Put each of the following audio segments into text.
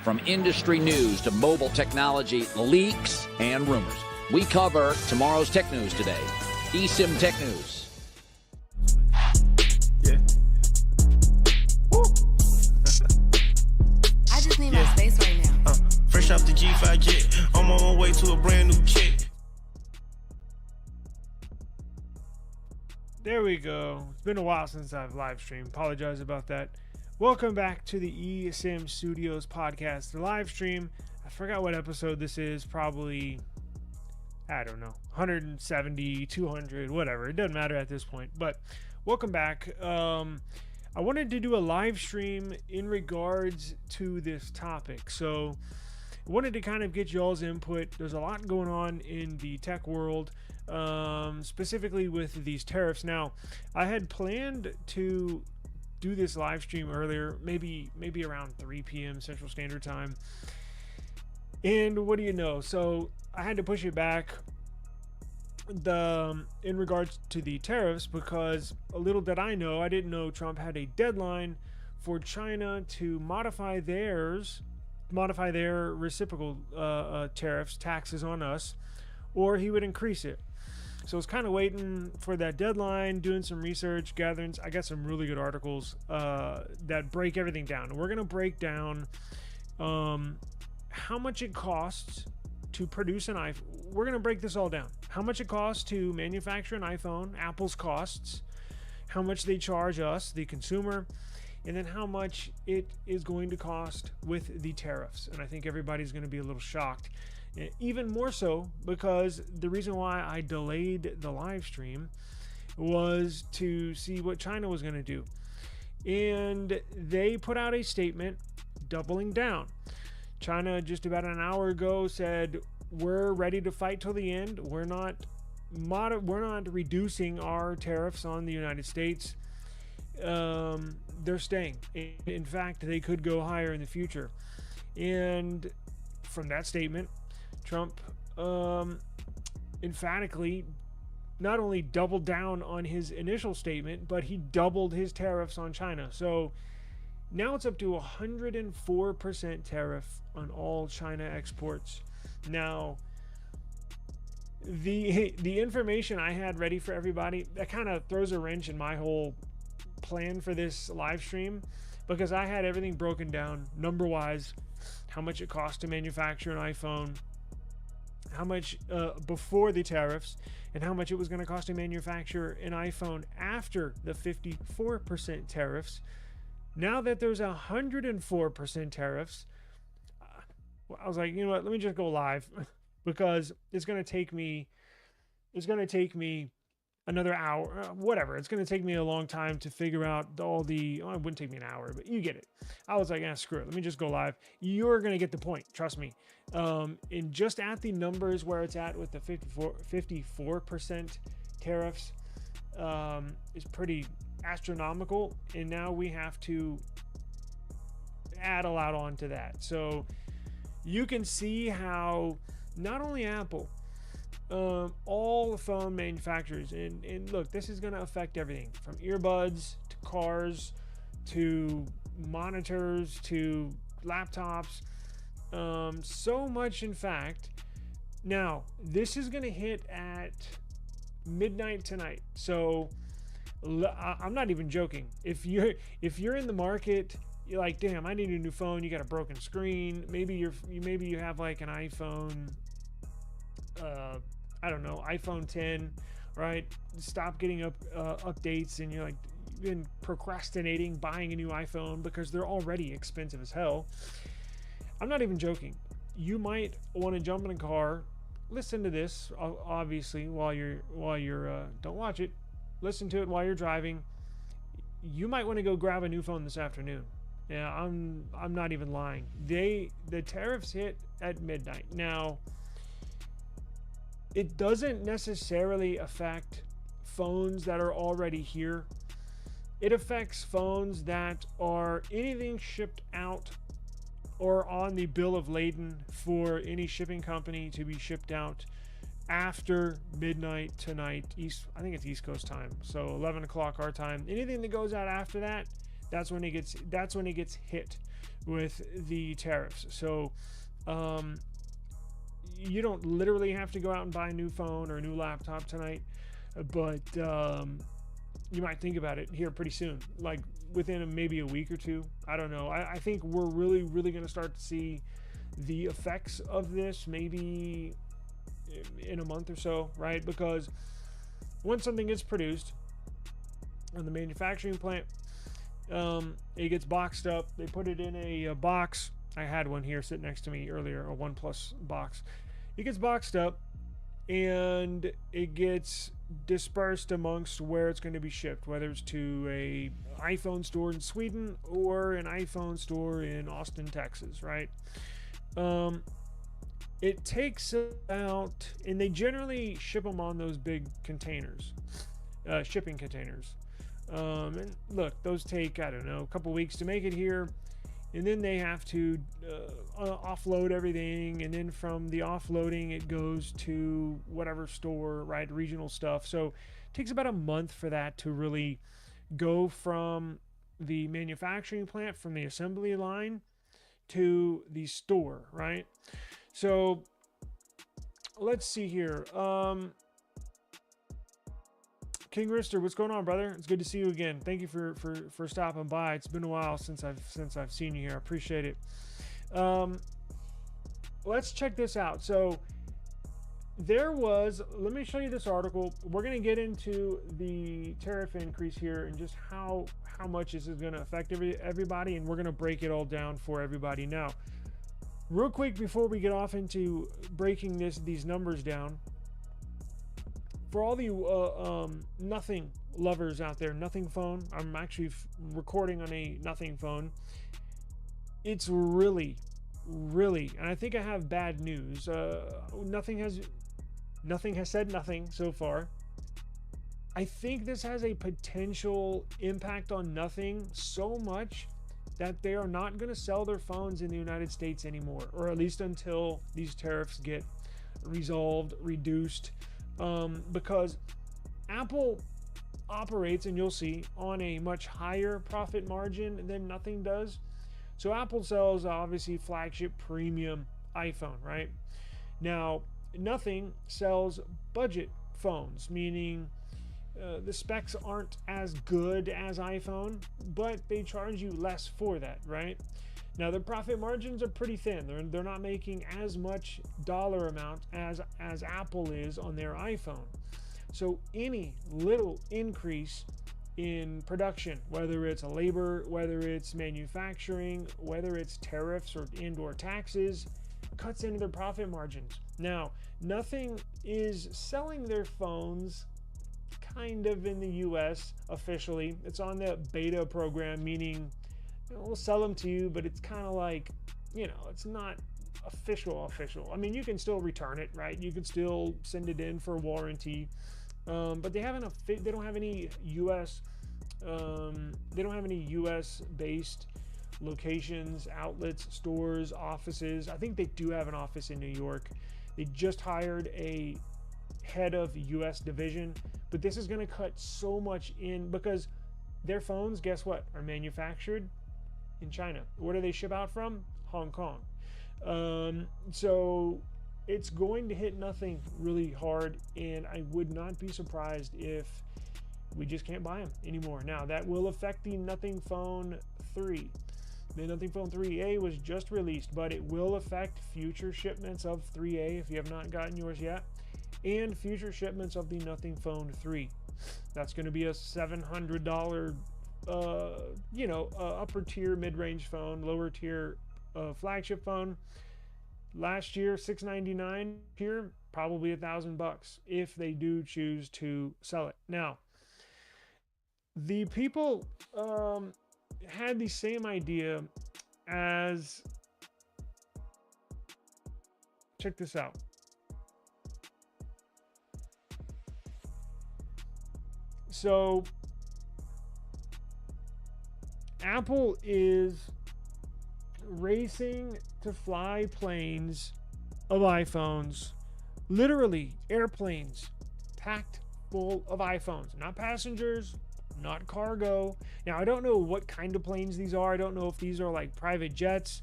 From industry news to mobile technology, leaks, and rumors, we cover tomorrow's tech news today. eSIM Tech News. Yeah. Woo. I just need my space right now. Fresh off the G5 jet, I'm on my way to a brand new kit. There we go. It's been a while since I've live streamed. Apologize about that. Welcome back to the eSIM Studios podcast, the live stream. I forgot what episode this is. Probably, I don't know, 170, 200, whatever. It doesn't matter at this point. But welcome back. I wanted to do a live stream in regards to this topic. So I wanted to kind of get y'all's input. There's a lot going on in the tech world, specifically with these tariffs. Now, I had planned to do this live stream earlier, maybe around 3 p.m. Central Standard Time. And what do you know? So I had to push it back in regards to the tariffs, because a little did I know, I didn't know Trump had a deadline for China to modify their reciprocal tariffs, taxes on us, or he would increase it. So I was kind of waiting for that deadline, doing some research, gathering. I got some really good articles that break everything down. And we're going to break down how much it costs to produce an iPhone. We're going to break this all down. How much it costs to manufacture an iPhone, Apple's costs, how much they charge us, the consumer, and then how much it is going to cost with the tariffs. And I think everybody's going to be a little shocked. Even more so because the reason why I delayed the live stream was to see what China was going to do. And they put out a statement doubling down. China just about an hour ago said, we're ready to fight till the end. We're not reducing our tariffs on the United States. They're staying. In fact, they could go higher in the future. And from that statement, Trump emphatically not only doubled down on his initial statement, but he doubled his tariffs on China. So now it's up to 104% tariff on all China exports. Now, the information I had ready for everybody, that kind of throws a wrench in my whole plan for this live stream, because I had everything broken down number-wise, how much it costs to manufacture an iPhone, how much before the tariffs, and how much it was going to cost to manufacture an iPhone after the 54% tariffs. Now that there's 104% tariffs, I was like, you know what, let me just go live, because it's going to take me another hour, whatever. It's going to take me a long time to figure out it wouldn't take me an hour, but you get it. I was like, screw it. Let me just go live. You're going to get the point. Trust me. And just at the numbers where it's at with the 54% tariffs is pretty astronomical. And now we have to add a lot on to that. So you can see how not only Apple, all phone manufacturers, and look, this is going to affect everything from earbuds to cars to monitors to laptops, so much in fact. Now this is going to hit at midnight tonight, so I'm not even joking. If you're in the market, you're like, damn, I need a new phone, you got a broken screen, maybe you have like an iPhone, I don't know, iPhone 10, right? Stop getting updates, and you're like, you've been procrastinating buying a new iPhone because they're already expensive as hell. I'm not even joking. You might want to jump in a car, listen to this, obviously, while you're don't watch it, listen to it while you're driving. You might want to go grab a new phone this afternoon. Yeah, I'm not even lying. The tariffs hit at midnight. Now, it doesn't necessarily affect phones that are already here. It affects phones that are anything shipped out or on the bill of lading for any shipping company to be shipped out after midnight tonight. I think it's East Coast time, so 11 o'clock our time. Anything that goes out after that, That's when it gets hit with the tariffs. So you don't literally have to go out and buy a new phone or a new laptop tonight, but you might think about it here pretty soon, like within maybe a week or two. I don't know. I think we're really going to start to see the effects of this maybe in a month or so, right? Because once something gets produced in the manufacturing plant, it gets boxed up. They put it in a box. I had one here sitting next to me earlier, a OnePlus box. It gets boxed up and it gets dispersed amongst where it's going to be shipped, whether it's to a iPhone store in Sweden or an iPhone store in Austin, Texas, right? It takes about, and they generally ship them on those big containers, shipping containers. And look, those take, I don't know, a couple weeks to make it here. And then they have to offload everything. And then from the offloading, it goes to whatever store, right? Regional stuff. So it takes about a month for that to really go from the manufacturing plant, from the assembly line to the store, right? So let's see here. King Rister, what's going on, brother? It's good to see you again. Thank you for stopping by. It's been a while since I've seen you here. I appreciate it. Let's check this out. So let me show you this article. We're going to get into the tariff increase here and just how much this is going to affect everybody, and we're going to break it all down for everybody. Now, real quick before we get off into breaking these numbers down, for all the Nothing lovers out there, Nothing phone, I'm actually recording on a Nothing phone. It's really, and I think I have bad news. Nothing has said nothing so far. I think this has a potential impact on Nothing so much that they are not going to sell their phones in the United States anymore, or at least until these tariffs get resolved, reduced. Because Apple operates, and you'll see, on a much higher profit margin than Nothing does. So Apple sells obviously flagship premium iPhone, right? Now, Nothing sells budget phones, meaning the specs aren't as good as iPhone, but they charge you less for that, right? Now, their profit margins are pretty thin. They're not making as much dollar amount as Apple is on their iPhone. So any little increase in production, whether it's labor, whether it's manufacturing, whether it's tariffs or taxes, cuts into their profit margins. Now, Nothing is selling their phones kind of in the US officially. It's on the beta program, meaning we'll sell them to you, but it's kind of like, it's not official. I mean, you can still return it, right? You can still send it in for warranty, but they don't have any US based locations, outlets, stores, offices. I think they do have an office in New York. They just hired a head of US division, but this is going to cut so much in because their phones, guess what, are manufactured in China. Where do they ship out from? Hong Kong. So it's going to hit Nothing really hard, and I would not be surprised if we just can't buy them anymore. Now, that will affect the Nothing Phone 3. The Nothing Phone 3A was just released, but it will affect future shipments of 3A if you have not gotten yours yet, and future shipments of the Nothing Phone 3. That's going to be a $700 upper tier mid-range phone, lower tier flagship phone. Last year $699, here probably $1,000 if they do choose to sell it. Now, the people had the same idea as, check this out. So Apple is racing to fly planes of iPhones, literally airplanes packed full of iPhones, not passengers, not cargo. Now, I don't know what kind of planes these are. I don't know if these are like private jets,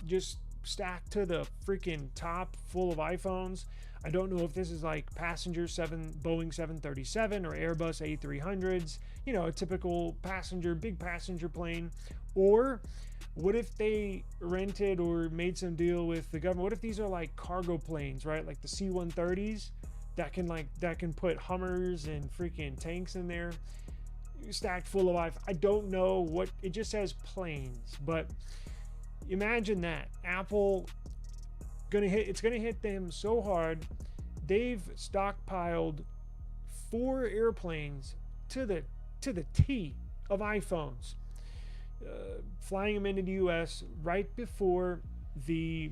just stacked to the freaking top full of iPhones. I don't know if this is like Boeing 737 or Airbus A300s, you know, a typical big passenger plane. Or what if they rented or made some deal with the government? What if these are like cargo planes, right? Like the C-130s that can put Hummers and freaking tanks in there, stacked full of I don't know what it just says planes, but imagine that Apple it's gonna hit them so hard. They've stockpiled 4 airplanes to the T of iPhones, flying them into the U.S. right before the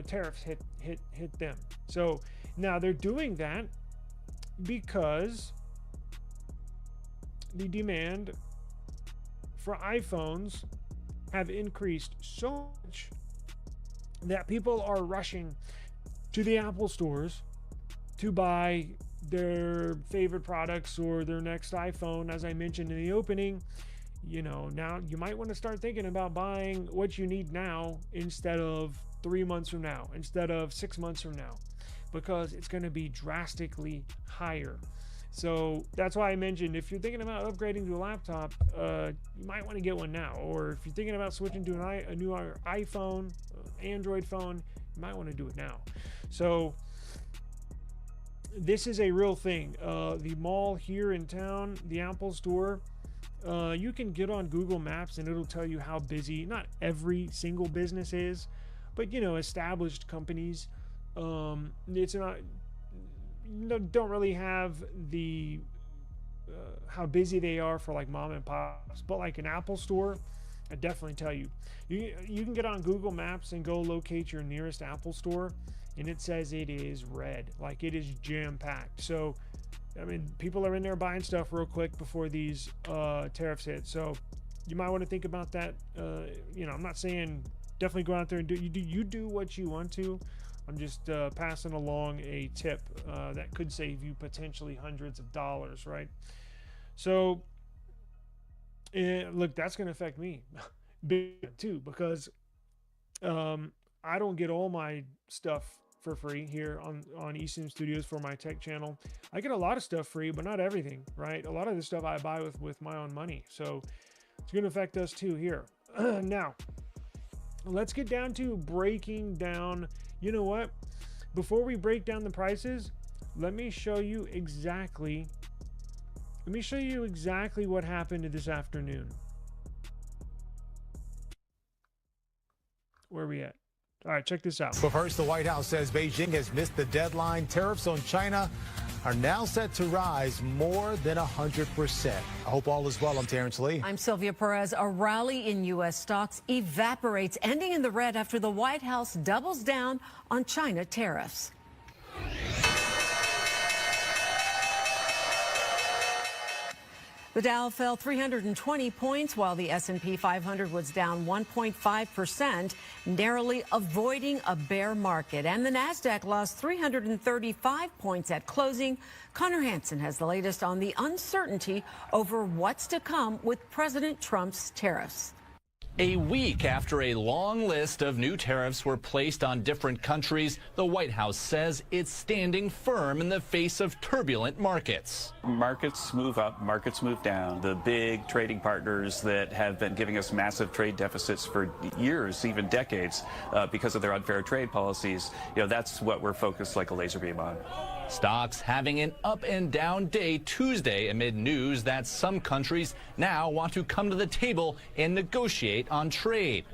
tariffs hit them. So now they're doing that because the demand for iPhones have increased so much that people are rushing to the Apple stores to buy their favorite products or their next iPhone. As I mentioned in the opening, you know, now you might want to start thinking about buying what you need now instead of 3 months from now, instead of 6 months from now, because it's going to be drastically higher. So that's why I mentioned, if you're thinking about upgrading to a laptop, you might want to get one now. Or if you're thinking about switching to a new iPhone, Android phone, you might want to do it now. So this is a real thing. The mall here in town, the Apple store, you can get on Google Maps and it'll tell you how busy, not every single business is, but, you know, established companies, it's not, don't really have the how busy they are for like mom and pops. But like an Apple store, I definitely tell you, you can get on Google Maps and go locate your nearest Apple store, and it says it is red, like it is jam-packed. So I mean, people are in there buying stuff real quick before these tariffs hit. So you might want to think about that. You know, I'm not saying definitely go out there and you do what you want to. I'm just passing along a tip that could save you potentially hundreds of dollars, right? So, look, that's going to affect me big too, because I don't get all my stuff for free here on eSIM Studios for my tech channel. I get a lot of stuff free, but not everything, right? A lot of the stuff I buy with my own money. So it's going to affect us too here. Now, let's get down to breaking down. You know what? Before we break down the prices, let me show you exactly what happened this afternoon. Where are we at? All right, check this out. But first, the White House says Beijing has missed the deadline. Tariffs on China are now set to rise more than 100%. I hope all is well. I'm Terrence Lee. I'm Sylvia Perez. A rally in U.S. stocks evaporates, ending in the red after the White House doubles down on China tariffs. The Dow fell 320 points, while the S&P 500 was down 1.5%, narrowly avoiding a bear market. And the Nasdaq lost 335 points at closing. Connor Hansen has the latest on the uncertainty over what's to come with President Trump's tariffs. A week after a long list of new tariffs were placed on different countries, the White House says it's standing firm in the face of turbulent markets. Markets move up, markets move down. The big trading partners that have been giving us massive trade deficits for years, even decades, because of their unfair trade policies, that's what we're focused like a laser beam on. Stocks having an up and down day Tuesday amid news that some countries now want to come to the table and negotiate on trade.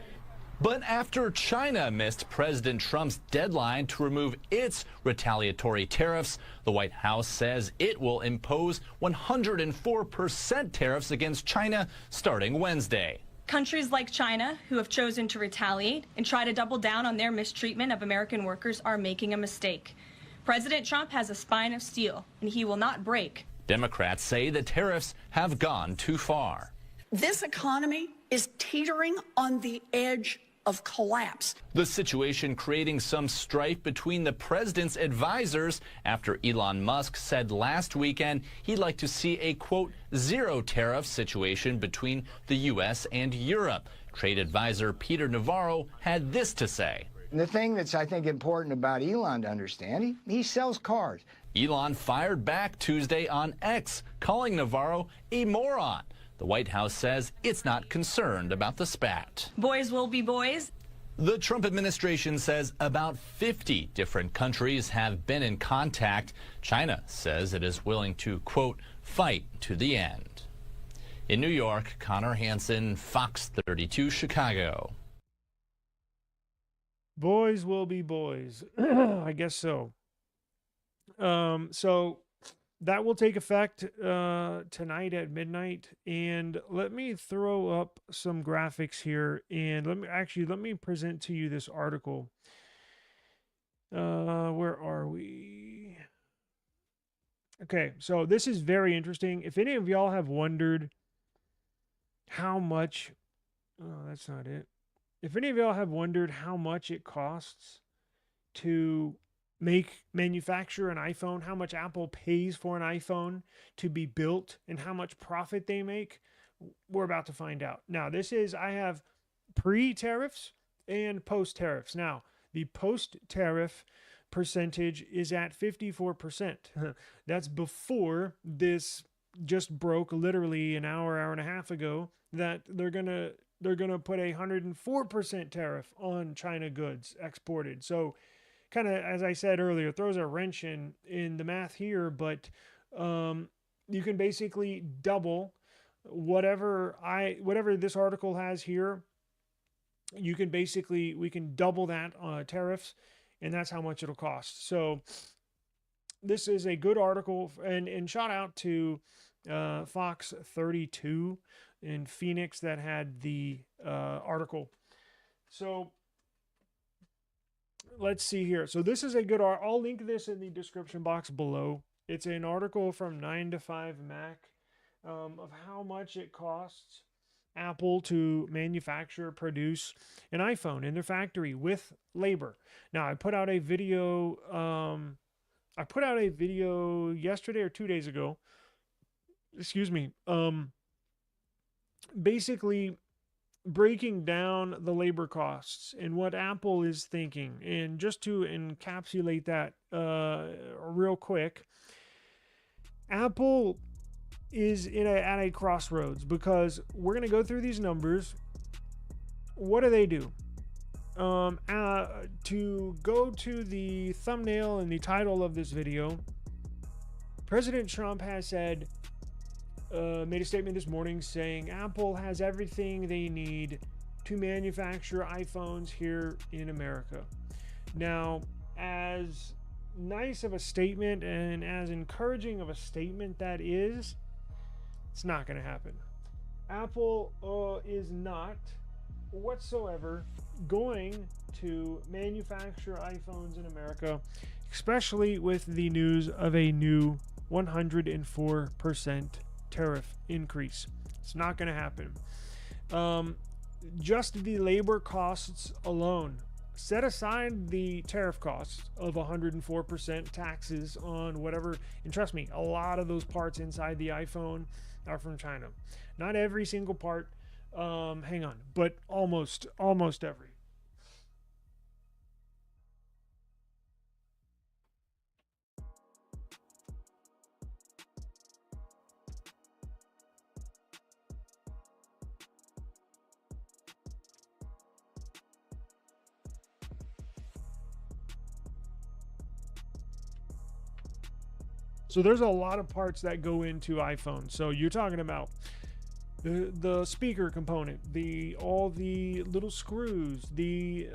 But after China missed President Trump's deadline to remove its retaliatory tariffs, the White House says it will impose 104% tariffs against China starting Wednesday. Countries like China, who have chosen to retaliate and try to double down on their mistreatment of American workers, are making a mistake. President Trump has a spine of steel, and he will not break. Democrats say the tariffs have gone too far. This economy is teetering on the edge of collapse. The situation creating some strife between the president's advisors after Elon Musk said last weekend he'd like to see a, quote, zero tariff situation between the U.S. and Europe. Trade advisor Peter Navarro had this to say. The thing that's, I think, important about Elon to understand, he sells cars. Elon fired back Tuesday on X, calling Navarro a moron. The White House says it's not concerned about the spat. Boys will be boys. The Trump administration says about 50 different countries have been in contact. China says it is willing to, quote, fight to the end. In New York, Connor Hansen, Fox 32, Chicago. Boys will be boys. I guess so. So that will take effect tonight at midnight. And let me throw up some graphics here. And let me present to you this article. Where are we? Okay, so this is very interesting. If any of y'all have wondered how much... Oh, that's not it. If any of y'all have wondered how much it costs to manufacture an iPhone, how much Apple pays for an iPhone to be built, and how much profit they make, we're about to find out. Now, I have pre-tariffs and post-tariffs. Now, the post-tariff percentage is at 54%. That's before this just broke literally an hour and a half ago that they're gonna put 104% tariff on China goods exported. So kind of, as I said earlier, throws a wrench in the math here, but you can basically double whatever this article has here. We can double that tariffs, and that's how much it'll cost. So this is a good article, and shout out to Fox 32 in Phoenix that had the article. So let's see here. So this is a good article. I'll link this in the description box below. It's an article from 9to5Mac of how much it costs Apple to manufacture, produce an iPhone in their factory with labor. Now, I put out a video yesterday or 2 days ago. Excuse me. Basically breaking down the labor costs and what Apple is thinking. And just to encapsulate that real quick, Apple is at a crossroads, because we're going to go through these numbers. What do? To go to the thumbnail and the title of this video, President Trump has said, made a statement this morning saying Apple has everything they need to manufacture iPhones here in America. Now, as nice of a statement and as encouraging of a statement that is, it's not going to happen. Apple is not whatsoever going to manufacture iPhones in America, especially with the news of a new 104% tariff increase. It's not going to happen. Just the labor costs alone, set aside the tariff costs of 104% taxes on whatever, and trust me, a lot of those parts inside the iPhone are from China. Not every single part, hang on, but almost every. So there's a lot of parts that go into iPhone. So you're talking about the speaker component, all the little screws, the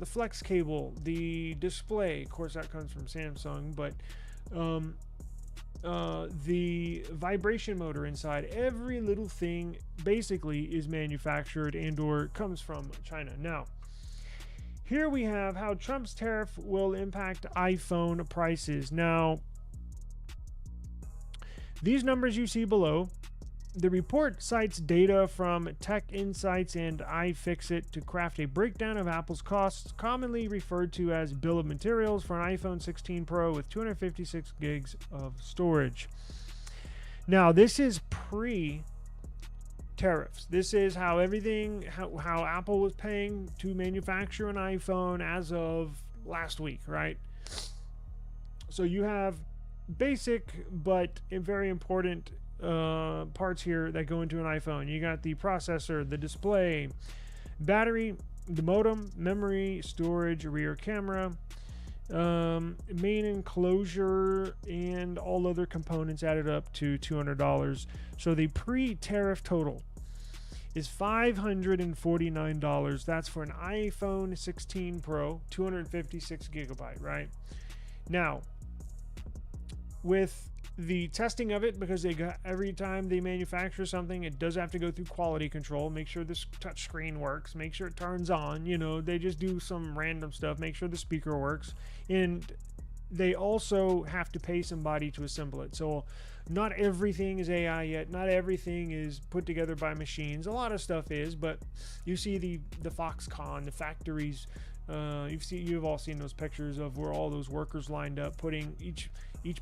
flex cable, the display. Of course, that comes from Samsung, but the vibration motor inside. Every little thing basically is manufactured and/or comes from China. Now, here we have how Trump's tariff will impact iPhone prices. Now, these numbers you see below The report cites data from Tech Insights and iFixit to craft a breakdown of Apple's costs, commonly referred to as bill of materials, for an iPhone 16 Pro with 256 gigs of storage. Now, this is pre-tariffs. This is how how Apple was paying to manufacture an iPhone as of last week, right? So you have basic but very important parts here that go into an iPhone. You got the processor, the display, battery, the modem, memory, storage, rear camera, main enclosure, and all other components added up to $200. So the pre-tariff total is $549. That's for an iPhone 16 Pro, 256 gigabyte, right? Now, with the testing of it, because every time they manufacture something, it does have to go through quality control, make sure this touch screen works, make sure it turns on, they just do some random stuff, make sure the speaker works, and they also have to pay somebody to assemble it. So not everything is AI yet, not everything is put together by machines. A lot of stuff is, but you see the Foxconn, the factories, you've all seen those pictures of where all those workers lined up, putting each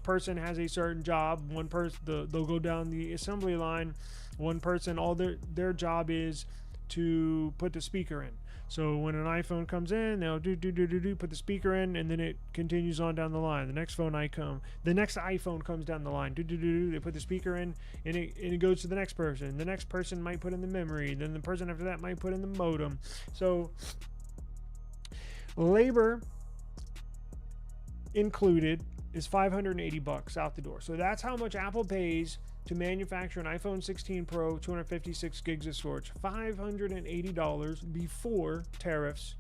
person has a certain job. One person, they'll go down the assembly line. One person, all their job is to put the speaker in. So when an iPhone comes in, they'll put the speaker in, and then it continues on down the line. The next iPhone comes down the line, they put the speaker in, and it goes to the next person. The next person might put in the memory. Then the person after that might put in the modem. So labor included is $580 out the door. So that's how much Apple pays to manufacture an iPhone 16 Pro, 256 gigs of storage. $580 before tariffs.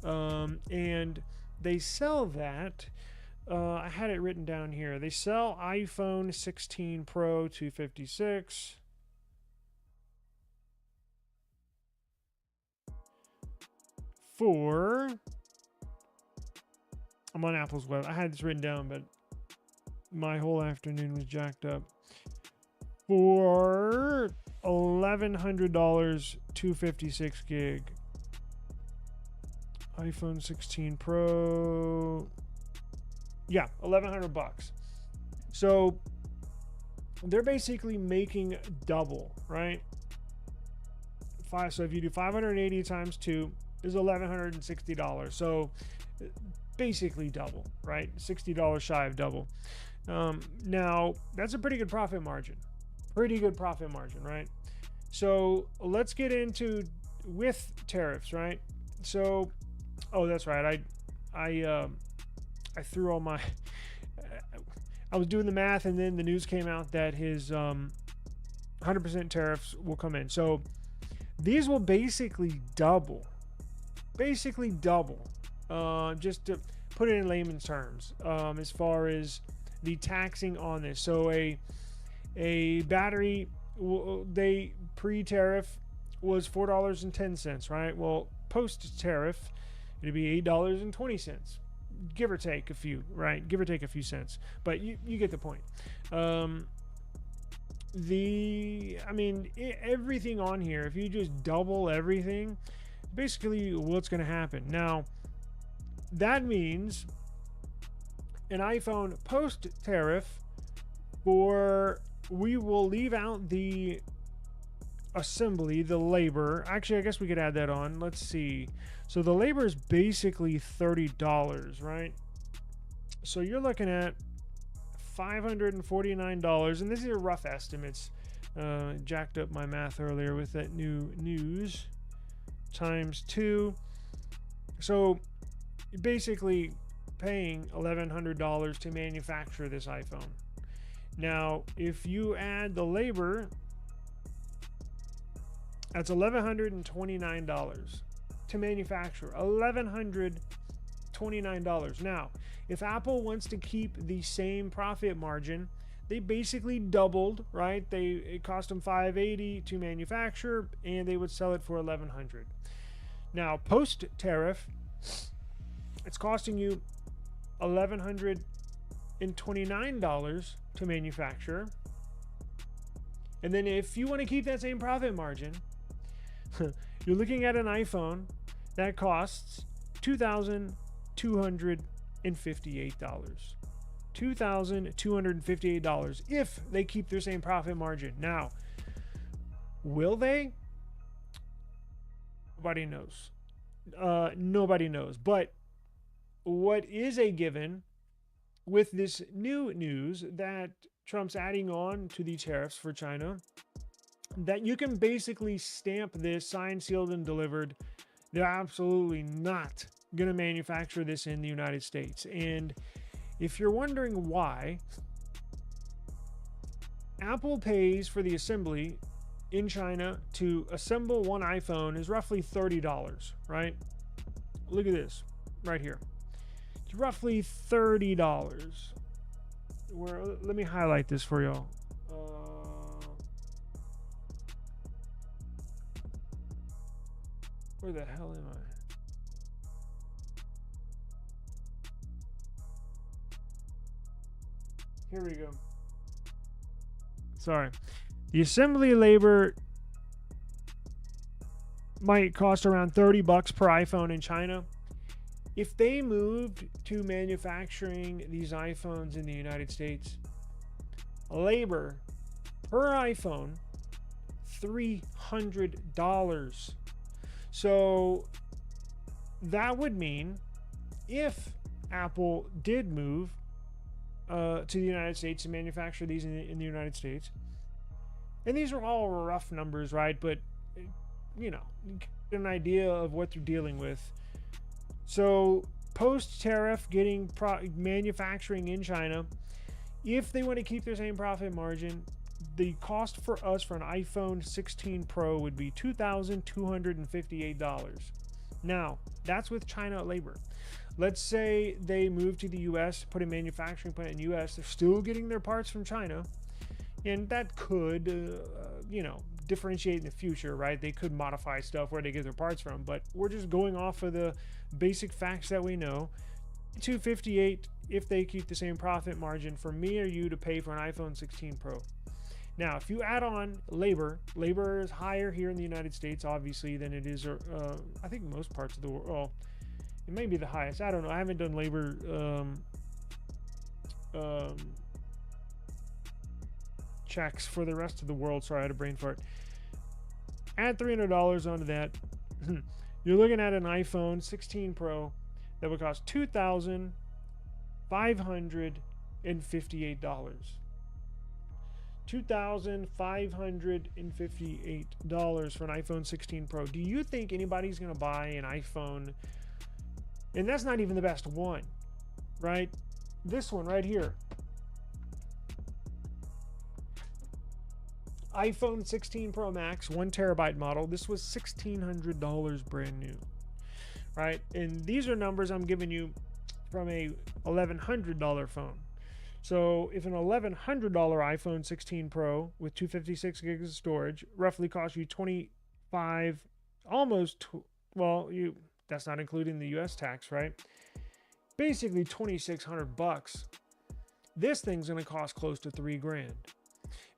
And they sell that. I had it written down here. They sell iPhone 16 Pro 256 for... I'm on Apple's web. I had this written down, but my whole afternoon was jacked up. For $1,100, 256 gig. iPhone 16 Pro. Yeah, $1,100. So they're basically making double, right? So if you do 580 times 2 is $1,160. So basically double, right? $60 shy of double. Now that's a pretty good profit margin. Pretty good profit margin, right? So let's get into with tariffs, right? So, oh, that's right. I threw all my. I was doing the math, and then the news came out that his 100% tariffs will come in. So these will basically double. Just to put it in layman's terms, as far as the taxing on this. So a battery, they pre-tariff was $4.10, right? Well, post-tariff, it'd be $8.20, give or take a few, right? Give or take a few cents, but you get the point. Everything on here, if you just double everything, basically what's going to happen. Now, that means an iPhone post-tariff, we will leave out the assembly, the labor. Actually, I guess we could add that on. Let's see. So the labor is basically $30, right? So you're looking at $549, and this is a rough estimates. Jacked up my math earlier with that new news. Times 2. So you're basically paying $1,100 to manufacture this iPhone. Now, if you add the labor, that's $1,129 to manufacture. $1,129. Now, if Apple wants to keep the same profit margin, they basically doubled, right? It cost them $580 to manufacture, and they would sell it for $1,100. Now, post-tariff, it's costing you $1,129 to manufacture, And then if you want to keep that same profit margin, you're looking at an iPhone that costs $2,258. $2,258 if they keep their same profit margin. Now, will they? Nobody knows. Nobody knows. But what is a given with this new news that Trump's adding on to the tariffs for China, that you can basically stamp this, signed, sealed, and delivered. They're absolutely not going to manufacture this in the United States. And if you're wondering why, Apple pays for the assembly in China to assemble one iPhone is roughly $30, right? Look at this right here. It's roughly $30. Let me highlight this for y'all. Where the hell am I? Here we go. Sorry. The assembly labor might cost around $30 per iPhone in China. If they moved to manufacturing these iPhones in the United States, labor per iPhone, $300. So that would mean if Apple did move to the United States to manufacture these in the United States, and these are all rough numbers, right? But, you know, you get an idea of what they're dealing with. So post-tariff, getting manufacturing in China, if they want to keep their same profit margin, the cost for us for an iPhone 16 Pro would be $2,258. Now, that's with China labor. Let's say they move to the U.S., put a manufacturing plant in the U.S., they're still getting their parts from China, and that could, you know, differentiate in the future, right? They could modify stuff where they get their parts from, but we're just going off of the basic facts that we know. $258 if they keep the same profit margin for me or you to pay for an iPhone 16 Pro. Now, if you add on labor is higher here in the United States, obviously, than it is, I think most parts of the world. Well, it may be the highest. I don't know. I haven't done labor checks for the rest of the world. Sorry, I had a brain fart. Add $300 onto that. You're looking at an iPhone 16 Pro that would cost $2,558. $2,558 for an iPhone 16 Pro. Do you think anybody's going to buy an iPhone? And that's not even the best one, right? This one right here. iPhone 16 Pro Max, 1 terabyte model. This was $1,600 brand new, right? And these are numbers I'm giving you from a $1,100 phone. So if an $1,100 iPhone 16 Pro with 256 gigs of storage roughly costs you 25, almost, well, that's not including the US tax, right? Basically $2,600. This thing's going to cost close to $3,000.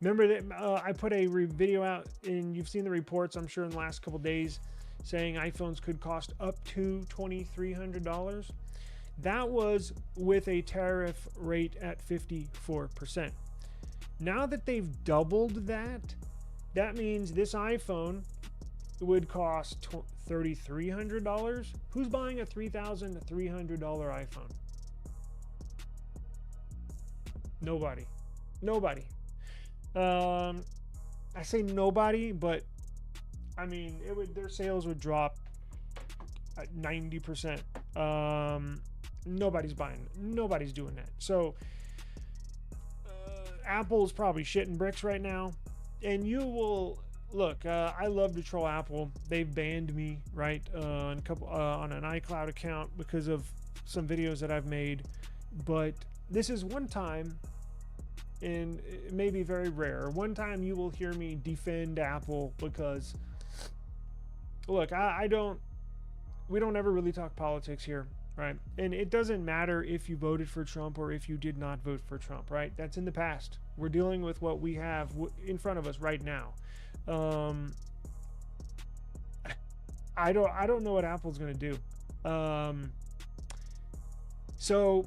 Remember that I put a video out, and you've seen the reports, I'm sure, in the last couple days, saying iPhones could cost up to $2,300. That was with a tariff rate at 54%. Now that they've doubled that, that means this iPhone would cost $3,300. Who's buying a $3,300 iPhone? Nobody. I say nobody, but I mean, their sales would drop at 90%. Nobody's buying. Nobody's doing that. So Apple's probably shitting bricks right now. And you will look. I love to troll Apple. They've banned me, right, on an iCloud account because of some videos that I've made. But this is one time, and it may be very rare, one time you will hear me defend Apple, because look, we don't ever really talk politics here, right? And it doesn't matter if you voted for Trump or if you did not vote for Trump, right? That's in the past. We're dealing with what we have in front of us right now. I don't know what Apple's going to do. So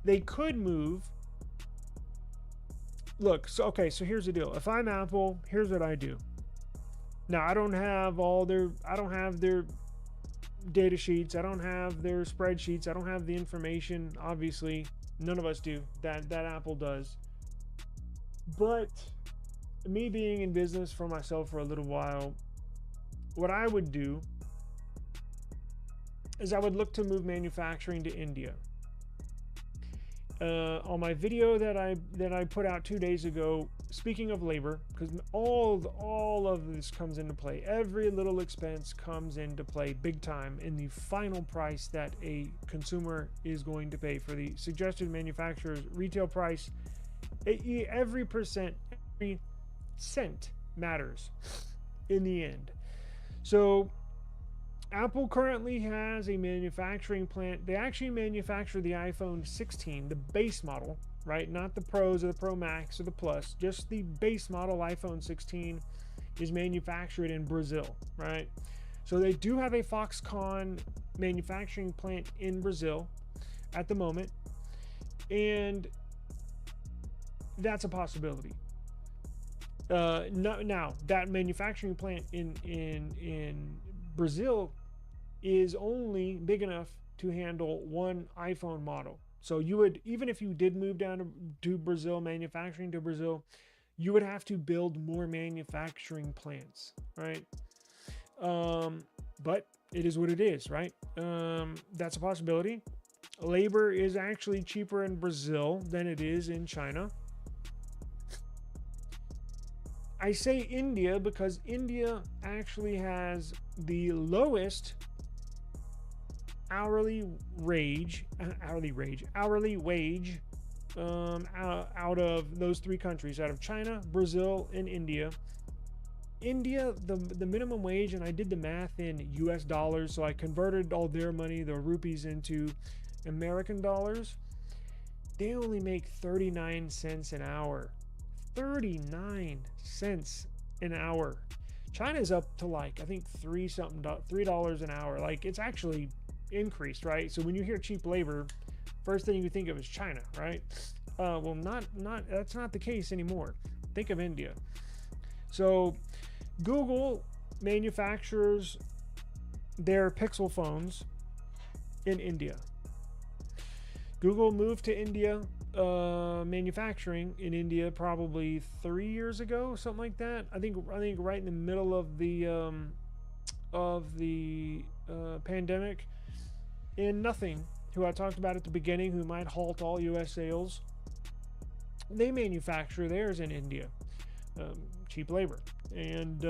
they could move. Look, so here's the deal. If I'm Apple, here's what I do. Now, I don't have their data sheets. I don't have their spreadsheets. I don't have the information. Obviously, none of us do. That Apple does. But me being in business for myself for a little while, what I would do is I would look to move manufacturing to India. On my video that I put out 2 days ago, speaking of labor, because all of this comes into play, every little expense comes into play big time in the final price that a consumer is going to pay for the suggested manufacturer's retail price. Every cent matters in the end. So Apple currently has a manufacturing plant. They actually manufacture the iPhone 16, the base model, right? Not the Pros or the Pro Max or the Plus. Just the base model iPhone 16 is manufactured in Brazil, right? So they do have a Foxconn manufacturing plant in Brazil at the moment, and that's a possibility. Now that manufacturing plant in Brazil is only big enough to handle one iPhone model. So you would, even if you did move down to Brazil, manufacturing to Brazil, you would have to build more manufacturing plants, right? But it is what it is, right? That's a possibility. Labor is actually cheaper in Brazil than it is in China. I say India because India actually has the lowest hourly wage out of those three countries, out of China, Brazil, and India. India, the minimum wage, and I did the math in US dollars, so I converted all their money, the rupees, into American dollars. They only make 39 cents an hour. 39 cents an hour. China's up to like, I think $3 an hour. Like, it's actually increased, right? So when you hear cheap labor, first thing you think of is China, right? Well, that's not the case anymore. Think of India. So Google manufactures their Pixel phones in India. Google moved to India, manufacturing in India probably 3 years ago, something like that. I think right in the middle of the pandemic. And Nothing, who I talked about at the beginning, who might halt all U.S. sales, they manufacture theirs in India. Cheap labor. And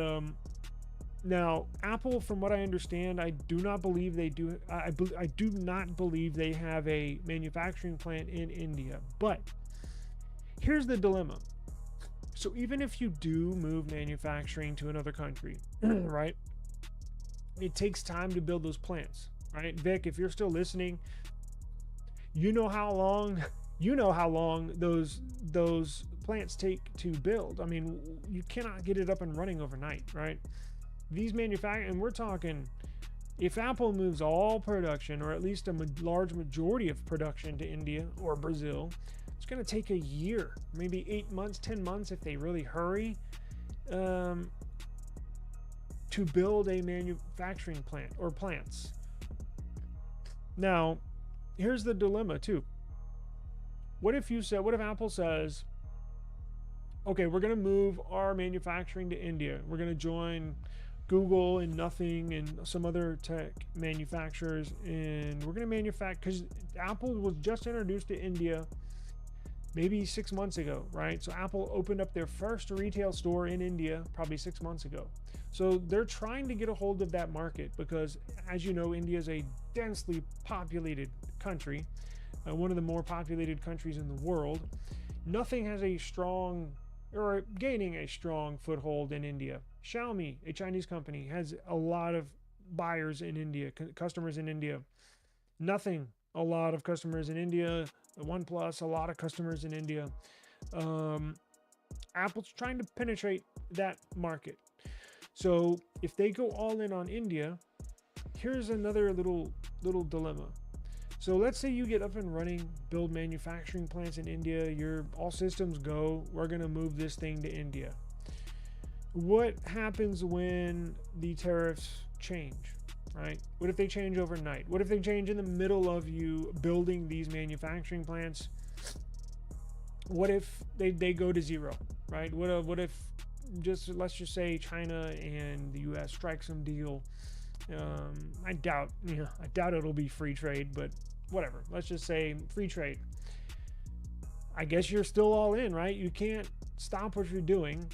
now Apple, from what I understand, I do not believe they do. I do not believe they have a manufacturing plant in India. But here's the dilemma. So even if you do move manufacturing to another country, right, it takes time to build those plants, right? Vic, if you're still listening, you know how long those plants take to build. I mean, you cannot get it up and running overnight, right? These and we're talking, if Apple moves all production, or at least a large majority of production, to India or Brazil, it's going to take a year, maybe 8 months, 10 months if they really hurry, to build a manufacturing plant or plants. Now, here's the dilemma too. What if Apple says, okay, we're going to move our manufacturing to India. We're going to join Google and Nothing and some other tech manufacturers, and we're going to manufacture, because Apple was just introduced to India maybe 6 months ago, right? So Apple opened up their first retail store in India probably 6 months ago. So they're trying to get a hold of that market because, as you know, India is a densely populated country, one of the more populated countries in the world. Nothing has a strong, or gaining a strong foothold in India. Xiaomi, a Chinese company, has a lot of buyers in India, customers in India. Nothing, a lot of customers in India. OnePlus, a lot of customers in India. Apple's trying to penetrate that market. So if they go all in on India, here's another little dilemma. So let's say you get up and running, build manufacturing plants in India, you're all systems go, we're going to move this thing to India. What happens when the tariffs change, right? What if they change overnight? What if they change in the middle of you building these manufacturing plants? What if they go to zero, right? What if let's just say China and the US strike some deal. I doubt it'll be free trade, but whatever. Let's just say free trade. I guess you're still all in, right? You can't stop what you're doing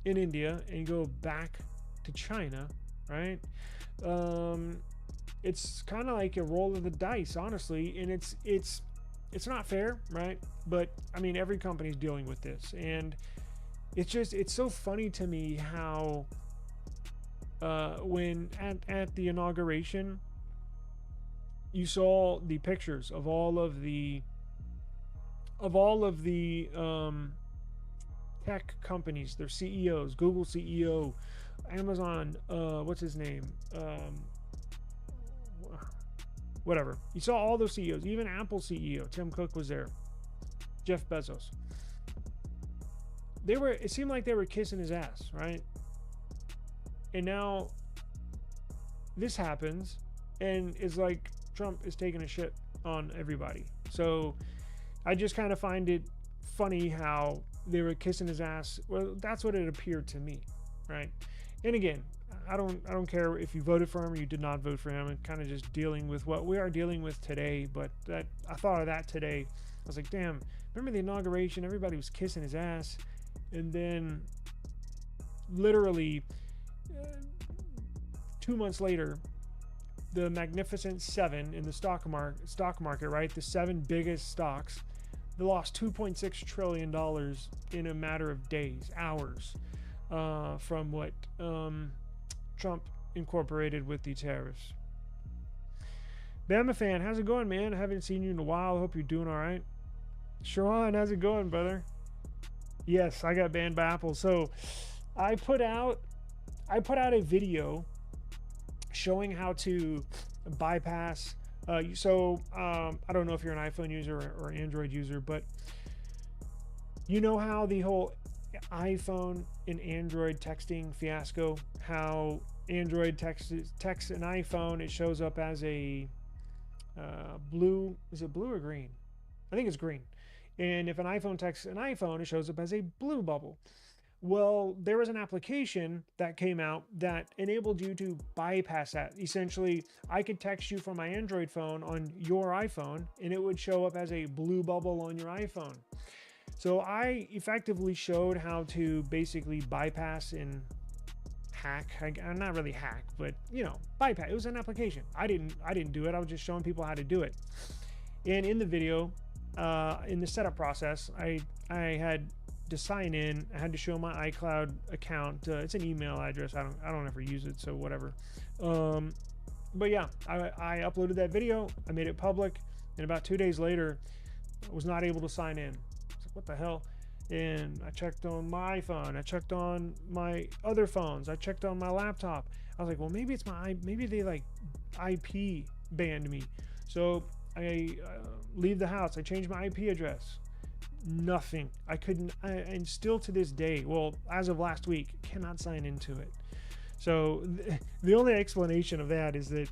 in India and go back to China, right? It's kind of like a roll of the dice, honestly, and it's not fair, right? But I mean, every company's dealing with this, and it's so funny to me how when at the inauguration you saw the pictures of all of the tech companies, their CEOs, Google CEO, Amazon, what's his name, whatever. You saw all those CEOs, even Apple CEO Tim Cook was there, Jeff Bezos. It seemed like they were kissing his ass, right? And now this happens, and it's like Trump is taking a shit on everybody. So I just kind of find it funny how they were kissing his ass. Well, that's what it appeared to me, right? And again, I don't care if you voted for him or you did not vote for him. I'm kind of just dealing with what we are dealing with today. But I thought of that today. I was like, damn, remember the inauguration? Everybody was kissing his ass. And then literally 2 months later, the Magnificent Seven in the stock market, right? The 7 biggest stocks, they lost $2.6 trillion in a matter of days, hours, from what Trump incorporated with the tariffs. Bama fan, how's it going, man? I haven't seen you in a while. I hope you're doing all right. Sharon, how's it going, brother? Yes, I got banned by Apple. So I put out a video showing how to bypass. I don't know if you're an iPhone user or Android user, but you know how the whole iPhone and Android texting fiasco, how Android texts an iPhone, it shows up as a blue. Is it blue or green? I think it's green. And if an iPhone texts an iPhone, it shows up as a blue bubble. Well, there was an application that came out that enabled you to bypass that. Essentially, I could text you from my Android phone on your iPhone, and it would show up as a blue bubble on your iPhone. So I effectively showed how to basically bypass and hack. Not really hack, but bypass. It was an application. I didn't do it. I was just showing people how to do it. And in the video, in the setup process, I had to sign in. I had to show my iCloud account. It's an email address. I don't ever use it, so whatever. But yeah, I uploaded that video. I made it public, and about 2 days later, I was not able to sign in. I was like, what the hell? And I checked on my iPhone. I checked on my other phones. I checked on my laptop. I was like, well, maybe maybe they like IP banned me. So I leave the house. I changed my IP address. Nothing. I couldn't, and still to this day, well, as of last week, cannot sign into it. So the only explanation of that is that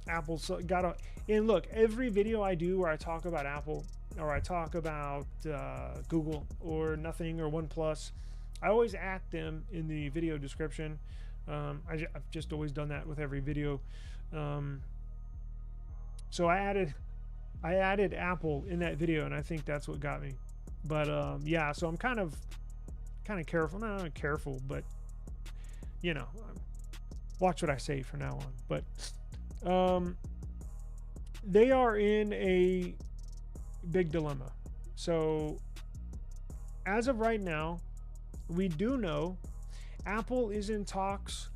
Apple's got a, and look, every video I do where I talk about Apple or I talk about Google or Nothing or OnePlus, I always at them in the video description. I've just always done that with every video. So I added Apple in that video, and I think that's what got me. But yeah, so I'm kind of careful. Not careful, but watch what I say from now on. But they are in a big dilemma. So as of right now, we do know Apple is in talks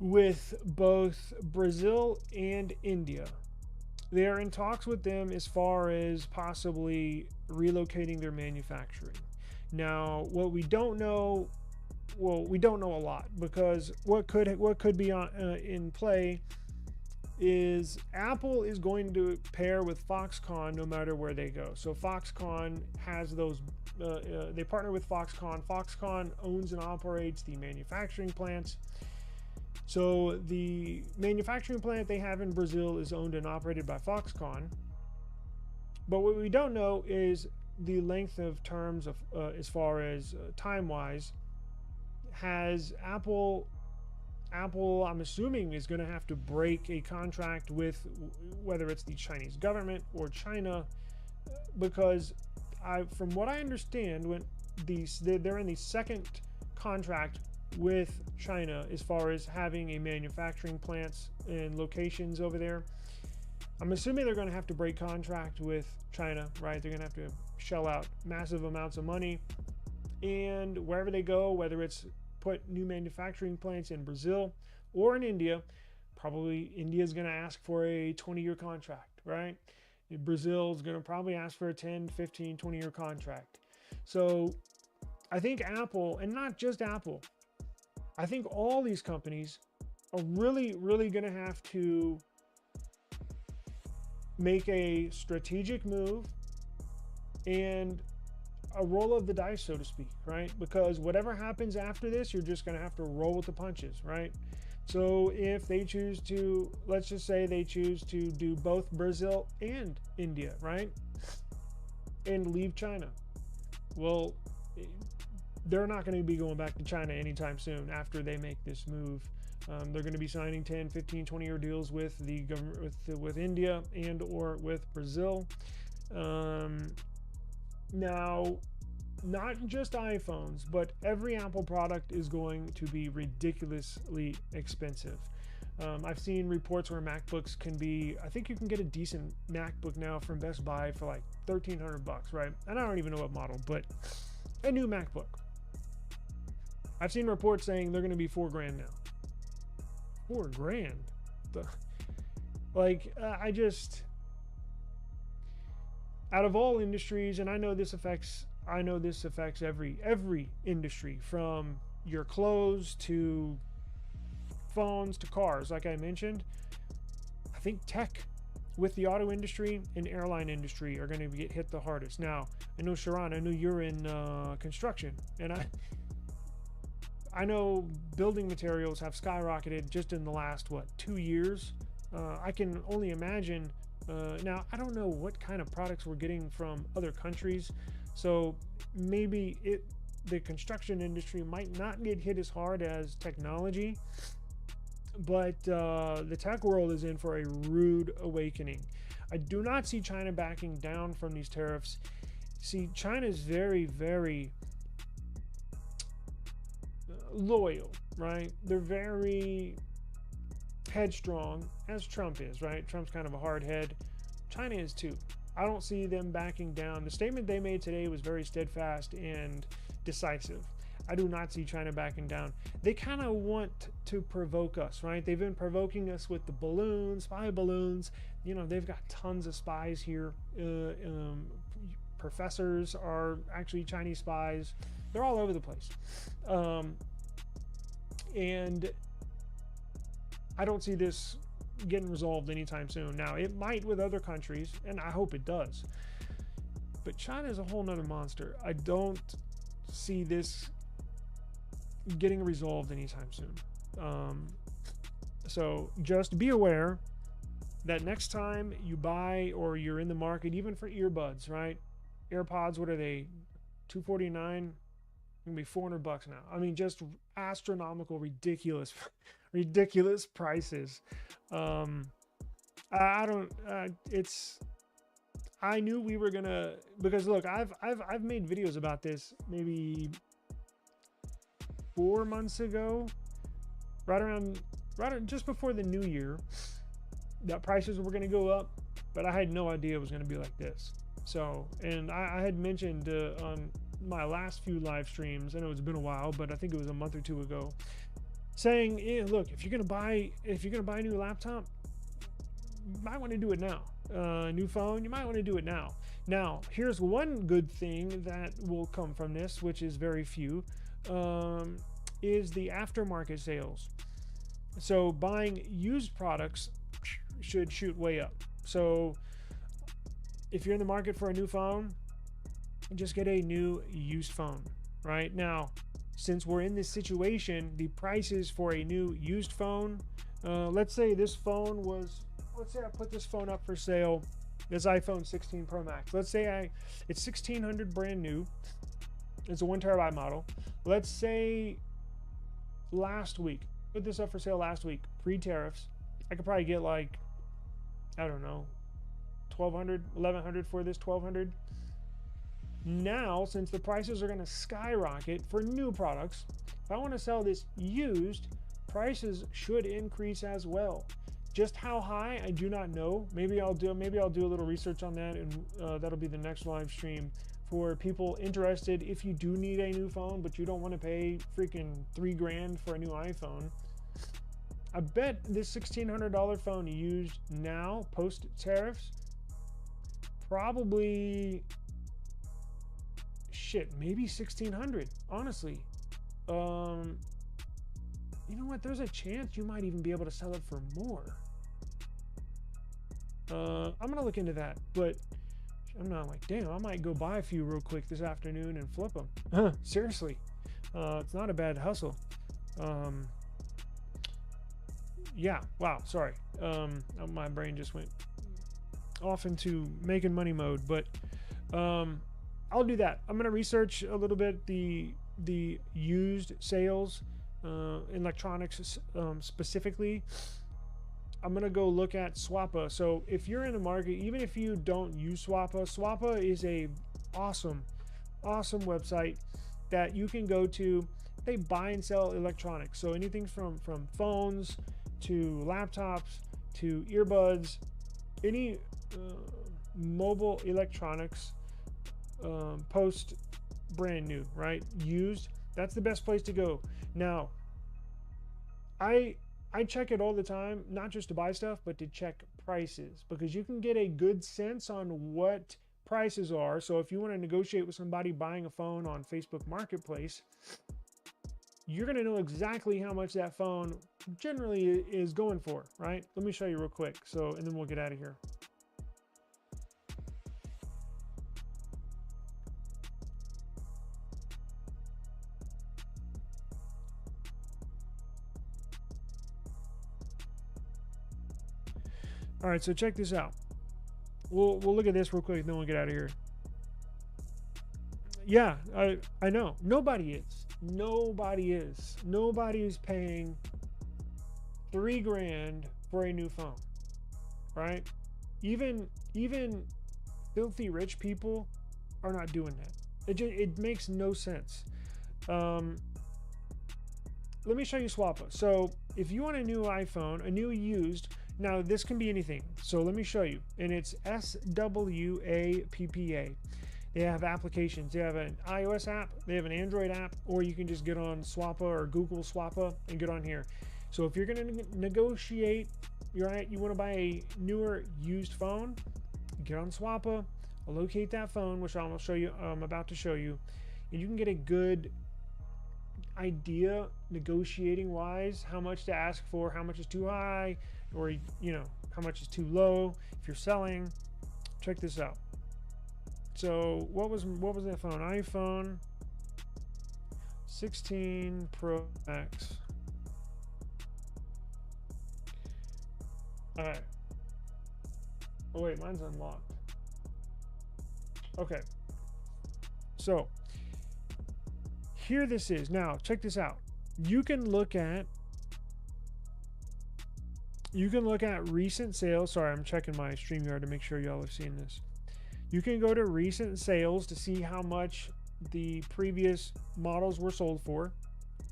with both Brazil and India. they're in talks with them as far as possibly relocating their manufacturing. Now, what we don't know, well, we don't know a lot, because what could be in play is Apple is going to pair with Foxconn no matter where they go. So Foxconn has those, they partner with Foxconn. Foxconn owns and operates the manufacturing plants. So the manufacturing plant they have in Brazil is owned and operated by Foxconn. But what we don't know is the length of terms of, as far as time-wise. Has Apple, I'm assuming, is going to have to break a contract with, whether it's the Chinese government or China, because from what I understand, when they're in the second contract with China as far as having a manufacturing plants and locations over there. I'm assuming they're going to have to break contract with China, right? They're going to have to shell out massive amounts of money, and wherever they go, whether it's put new manufacturing plants in Brazil or in India, probably India is going to ask for a 20-year contract, right? Brazil is going to probably ask for a 10, 15, 20-year contract. So I think Apple, and not just Apple, I think all these companies are really, really going to have to make a strategic move and a roll of the dice, so to speak, right? Because whatever happens after this, you're just going to have to roll with the punches, right? So if they choose to, let's just say they choose to do both Brazil and India, right? And leave China. Well, they're not going to be going back to China anytime soon after they make this move. They're going to be signing 10, 15, 20-year deals with the government, with India and or with Brazil. Now, not just iPhones, but every Apple product is going to be ridiculously expensive. I've seen reports where MacBooks can be, I think you can get a decent MacBook now from Best Buy for like $1,300, right? And I don't even know what model, but a new MacBook. I've seen reports saying they're going to be $4,000 now. $4,000? I just, out of all industries, and I know this affects every industry, from your clothes to phones to cars, like I mentioned. I think tech with the auto industry and airline industry are going to get hit the hardest. Now, I know, Sharon, I know you're in construction, and I know building materials have skyrocketed just in the last, 2 years. I can only imagine. Now, I don't know what kind of products we're getting from other countries, so maybe the construction industry might not get hit as hard as technology, but the tech world is in for a rude awakening. I do not see China backing down from these tariffs. See, China is very, very loyal, right? They're very headstrong, as Trump is, right? Trump's kind of a hard head. China is too. I don't see them backing down. The statement they made today was very steadfast and decisive. I do not see China backing down. They kind of want to provoke us, right? They've been provoking us with the balloons, spy balloons. You know, they've got tons of spies here. Professors are actually Chinese spies. They're all over the place. And I don't see this getting resolved anytime soon. Now, it might with other countries, and I hope it does. But China is a whole nother monster. I don't see this getting resolved anytime soon. So just be aware that next time you buy or you're in the market, even for earbuds, right? AirPods, what are they? $249? Gonna be $400 now. I mean, just astronomical, ridiculous prices. I knew we were gonna, because look, I've made videos about this maybe 4 months ago, right around just before the new year, that prices were gonna go up, but I had no idea it was gonna be like this. So, and I had mentioned on my last few live streams, I know it's been a while, but I think it was a month or two ago, saying, look, if you're gonna buy a new laptop, you might want to do it now. new phone, you might want to do it now. Now, here's one good thing that will come from this, which is very few, is the aftermarket sales. So buying used products should shoot way up. So if you're in the market for a new phone, just get a new used phone. Right now, since we're in this situation, the prices for a new used phone, let's say this phone was, let's say I put this phone up for sale, this iPhone 16 Pro Max. Let's say it's $1,600 brand new. It's a 1 terabyte model. Let's say last week, put this up for sale last week, pre-tariffs, I could probably get like, I don't know, $1,200, $1,100 for this, $1,200. Now, since the prices are going to skyrocket for new products, if I want to sell this used, prices should increase as well. Just how high, I do not know. Maybe I'll do a little research on that, and that'll be the next live stream for people interested. If you do need a new phone, but you don't want to pay freaking $3 grand for a new iPhone, I bet this $1,600 phone used now, post tariffs, probably, shit, maybe $1,600. Honestly, you know what? There's a chance you might even be able to sell it for more. I'm gonna look into that, but I'm not like, damn, I might go buy a few real quick this afternoon and flip them. Seriously, it's not a bad hustle. Yeah, wow, sorry. My brain just went off into making money mode, but I'll do that. I'm gonna research a little bit the used sales, electronics specifically. I'm gonna go look at Swappa. So if you're in the market, even if you don't use Swappa, Swappa is a awesome website that you can go to. They buy and sell electronics, so anything from phones to laptops to earbuds, any mobile electronics, post brand new, right? Used, that's the best place to go. Now, I check it all the time, not just to buy stuff, but to check prices, because you can get a good sense on what prices are. So if you want to negotiate with somebody buying a phone on Facebook Marketplace, you're going to know exactly how much that phone generally is going for, right? Let me show you real quick. So, and then we'll get out of here. All right, so check this out. We'll look at this real quick, and then we'll get out of here. Yeah, I know. Nobody is. Nobody is paying $3 grand for a new phone, right? Even filthy rich people are not doing that. It makes no sense. Let me show you Swappa. So if you want a new iPhone, a new used. Now, this can be anything. So let me show you. And it's SWAPPA. They have applications. They have an iOS app. They have an Android app. Or you can just get on Swappa or Google Swappa and get on here. So if you're going to negotiate, you want to buy a newer used phone, get on Swappa, locate that phone, which I'm about to show you. And you can get a good idea, negotiating wise, how much to ask for, how much is too high, or how much is too low if you're selling. Check this out. So what was that phone? iPhone 16 Pro Max. All right. Oh wait, mine's unlocked. Okay. So here this is. Now check this out. You can look at recent sales. Sorry, I'm checking my StreamYard to make sure y'all have seen this. You can go to recent sales to see how much the previous models were sold for,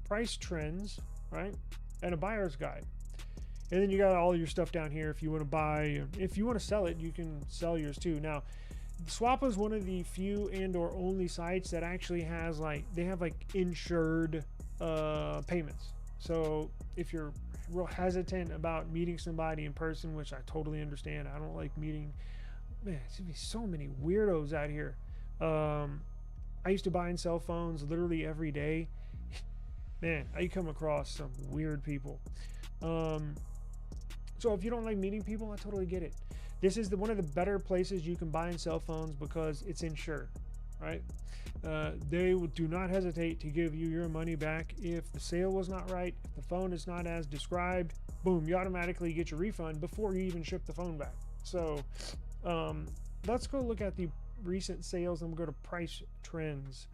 price trends, right? And a buyer's guide. And then you got all your stuff down here. If you want to buy, if you want to sell it, you can sell yours too. Now, Swappa is one of the few and or only sites that actually has they have insured payments. So if you're real hesitant about meeting somebody in person, which I totally understand. I don't like meeting. Man, there's gonna be so many weirdos out here. I used to buy and sell phones literally every day. Man, I come across some weird people. So if you don't like meeting people, I totally get it. This is one of the better places you can buy and sell phones because it's insured, right? They do not hesitate to give you your money back if the sale was not right, if the phone is not as described. Boom, you automatically get your refund before you even ship the phone back. So let's go look at the recent sales and go to price trends.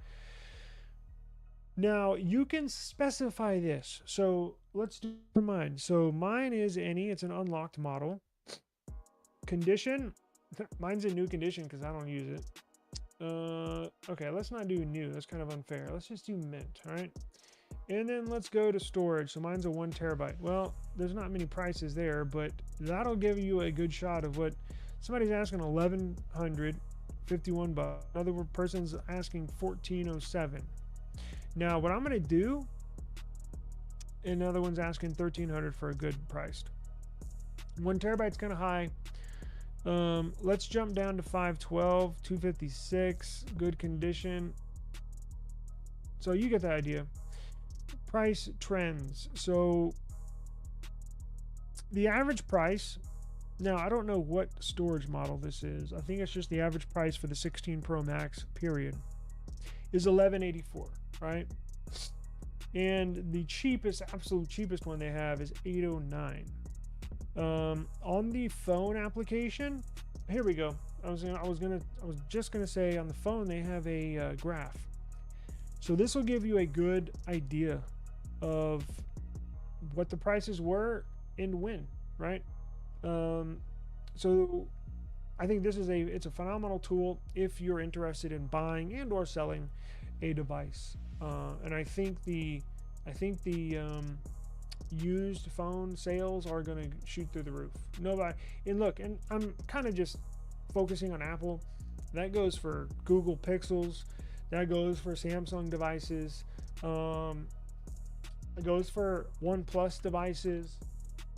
Now you can specify this, so let's do for mine. So mine is any, it's an unlocked model. Condition, mine's in new condition because I don't use it. Okay, let's not do new, that's kind of unfair. Let's just do mint. All right, and then let's go to storage. So mine's a 1 terabyte. Well, there's not many prices there, but that'll give you a good shot of what somebody's asking. 1,151 bucks. Another person's asking 1,407. Now what I'm going to do, another one's asking 1,300 for a good priced. 1 terabyte's kind of high. Let's jump down to 512, 256, good condition. So you get the idea. Price trends. So the average price, now I don't know what storage model this is. I think it's just the average price for the 16 Pro Max period is $1,184. Right, and the cheapest, absolute cheapest one they have is $809. On the phone application, here we go. I was just gonna say on the phone they have a graph, so this will give you a good idea of what the prices were and when. Right, so I think this is it's a phenomenal tool if you're interested in buying and or selling a device. And I think the used phone sales are going to shoot through the roof. Nobody, and look, and I'm kind of just focusing on Apple. That goes for Google Pixels. That goes for Samsung devices. It goes for OnePlus devices.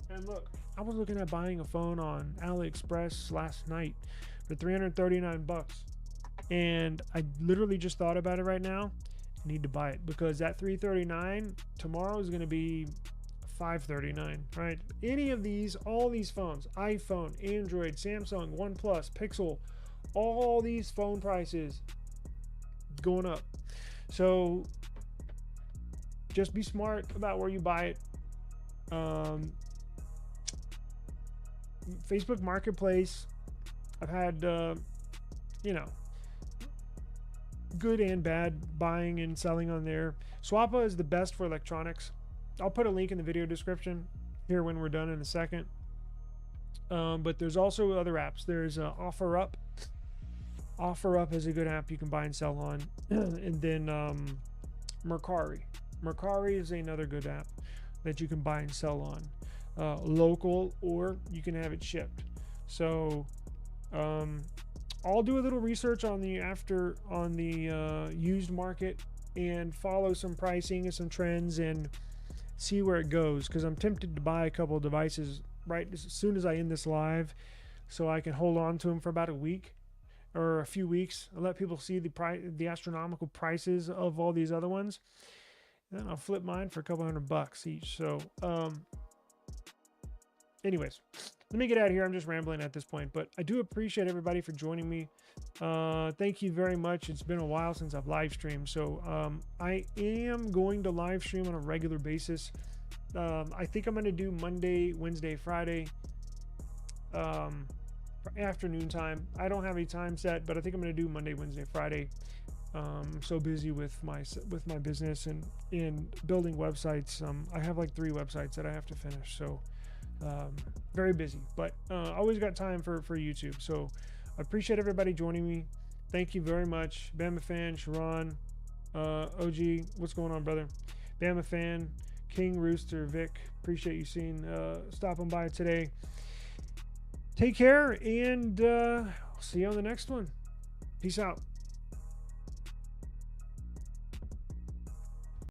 And look, I was looking at buying a phone on AliExpress last night for 339 bucks. And I literally just thought about it right now. I need to buy it because that 339 tomorrow is going to be 539, right? Any of these, all these phones, iPhone, Android, Samsung, OnePlus, Pixel, all these phone prices going up. So just be smart about where you buy it. Facebook Marketplace, I've had, good and bad buying and selling on there. Swappa is the best for electronics. I'll put a link in the video description here when we're done in a second. But there's also other apps. There's OfferUp. OfferUp is a good app you can buy and sell on. And then Mercari. Mercari is another good app that you can buy and sell on. Local, or you can have it shipped. So I'll do a little research on the used market and follow some pricing and some trends and see where it goes, because I'm tempted to buy a couple of devices right as soon as I end this live, so I can hold on to them for about a week or a few weeks and let people see the astronomical prices of all these other ones. And then I'll flip mine for a couple $100 each. So anyways, let me get out of here. I'm just rambling at this point, but I do appreciate everybody for joining me. Thank you very much. It's been a while since I've live streamed, so I am going to live stream on a regular basis. I think I'm going to do Monday, Wednesday, Friday, afternoon time. I don't have any time set, but I think I'm going to do Monday, Wednesday, Friday. I'm so busy with my business and building websites. I have like 3 websites that I have to finish, so very busy, but always got time for YouTube. So I appreciate everybody joining me. Thank you very much. Bama Fan, Sharon, OG, what's going on, brother? Bama Fan, King, Rooster, Vic, appreciate you stopping by today. Take care, and see you on the next one. Peace out.